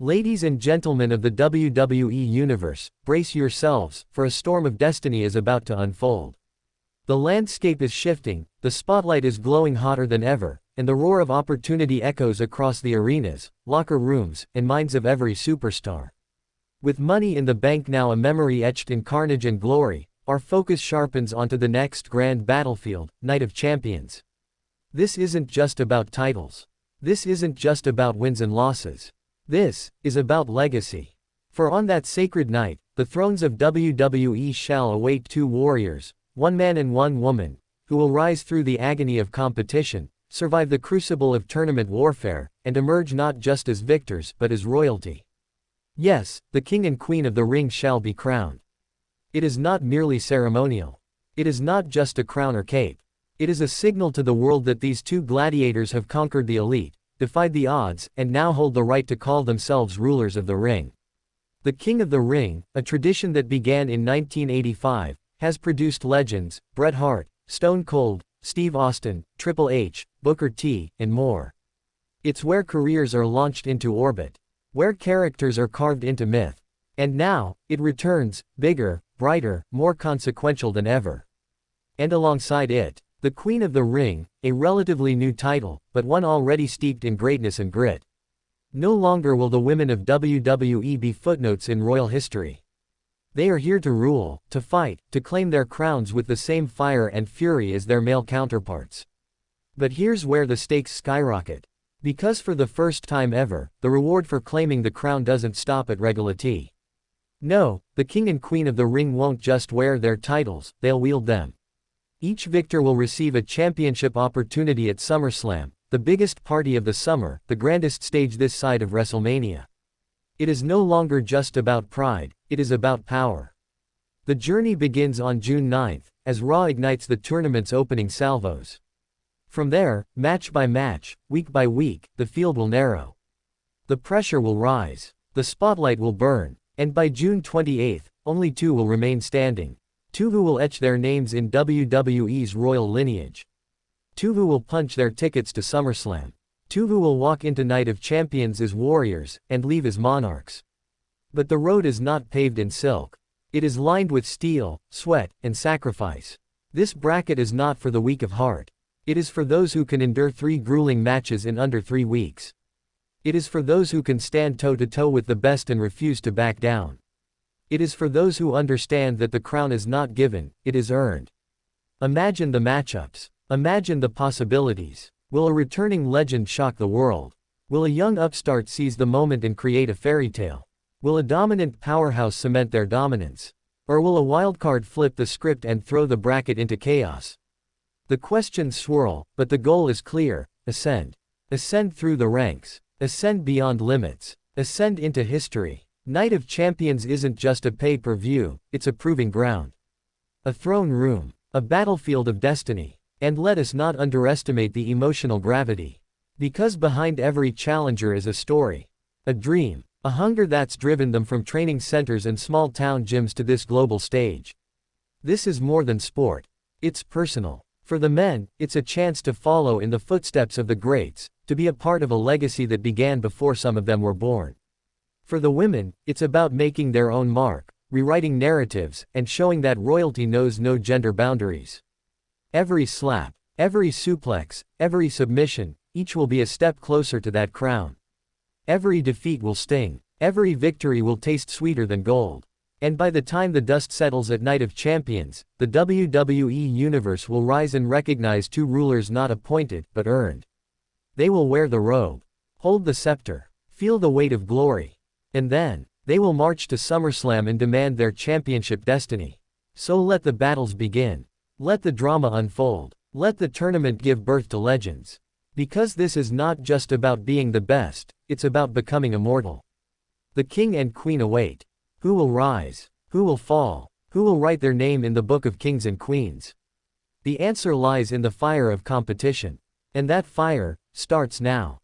Ladies and gentlemen of the WWE Universe, brace yourselves, for a storm of destiny is about to unfold. The landscape is shifting, the spotlight is glowing hotter than ever, and the roar of opportunity echoes across the arenas, locker rooms, and minds of every superstar. With Money in the Bank now a memory etched in carnage and glory, our focus sharpens onto the next grand battlefield, Night of Champions. This isn't just about titles. This isn't just about wins and losses. This is about legacy. For on that sacred night, the thrones of WWE shall await two warriors, one man and one woman, who will rise through the agony of competition, survive the crucible of tournament warfare, and emerge not just as victors but as royalty. Yes, the king and queen of the ring shall be crowned. It is not merely ceremonial. It is not just a crown or cape. It is a signal to the world that these two gladiators have conquered the elite, defied the odds, and now hold the right to call themselves rulers of the ring. The King of the Ring, a tradition that began in 1985, has produced legends, Bret Hart, Stone Cold, Steve Austin, Triple H, Booker T, and more. It's where careers are launched into orbit, where characters are carved into myth. And now, it returns, bigger, brighter, more consequential than ever. And alongside it, the Queen of the Ring, a relatively new title, but one already steeped in greatness and grit. No longer will the women of WWE be footnotes in royal history. They are here to rule, to fight, to claim their crowns with the same fire and fury as their male counterparts. But here's where the stakes skyrocket. Because for the first time ever, the reward for claiming the crown doesn't stop at regality. No, the King and Queen of the Ring won't just wear their titles, they'll wield them. Each victor will receive a championship opportunity at SummerSlam, the biggest party of the summer, the grandest stage this side of WrestleMania. It is no longer just about pride, it is about power. The journey begins on June 9th, as Raw ignites the tournament's opening salvos. From there, match by match, week by week, the field will narrow. The pressure will rise, the spotlight will burn, and by June 28th, only two will remain standing. Two who will etch their names in WWE's royal lineage. Two who will punch their tickets to SummerSlam. Two who will walk into Night of Champions as warriors, and leave as monarchs. But the road is not paved in silk. It is lined with steel, sweat, and sacrifice. This bracket is not for the weak of heart. It is for those who can endure 3 grueling matches in under 3 weeks. It is for those who can stand toe-to-toe with the best and refuse to back down. It is for those who understand that the crown is not given, it is earned. Imagine the matchups. Imagine the possibilities. Will a returning legend shock the world? Will a young upstart seize the moment and create a fairy tale? Will a dominant powerhouse cement their dominance? Or will a wildcard flip the script and throw the bracket into chaos? The questions swirl, but the goal is clear: ascend. Ascend through the ranks. Ascend beyond limits. Ascend into history. Night of Champions isn't just a pay-per-view, it's a proving ground. A throne room. A battlefield of destiny. And let us not underestimate the emotional gravity. Because behind every challenger is a story. A dream. A hunger that's driven them from training centers and small-town gyms to this global stage. This is more than sport. It's personal. For the men, it's a chance to follow in the footsteps of the greats, to be a part of a legacy that began before some of them were born. For the women, it's about making their own mark, rewriting narratives, and showing that royalty knows no gender boundaries. Every slap, every suplex, every submission, each will be a step closer to that crown. Every defeat will sting. Every victory will taste sweeter than gold. And by the time the dust settles at Night of Champions, the WWE Universe will rise and recognize two rulers not appointed, but earned. They will wear the robe, hold the scepter, feel the weight of glory. And then, they will march to SummerSlam and demand their championship destiny. So let the battles begin. Let the drama unfold. Let the tournament give birth to legends. Because this is not just about being the best, it's about becoming immortal. The king and queen await. Who will rise? Who will fall? Who will write their name in the book of kings and queens? The answer lies in the fire of competition. And that fire starts now.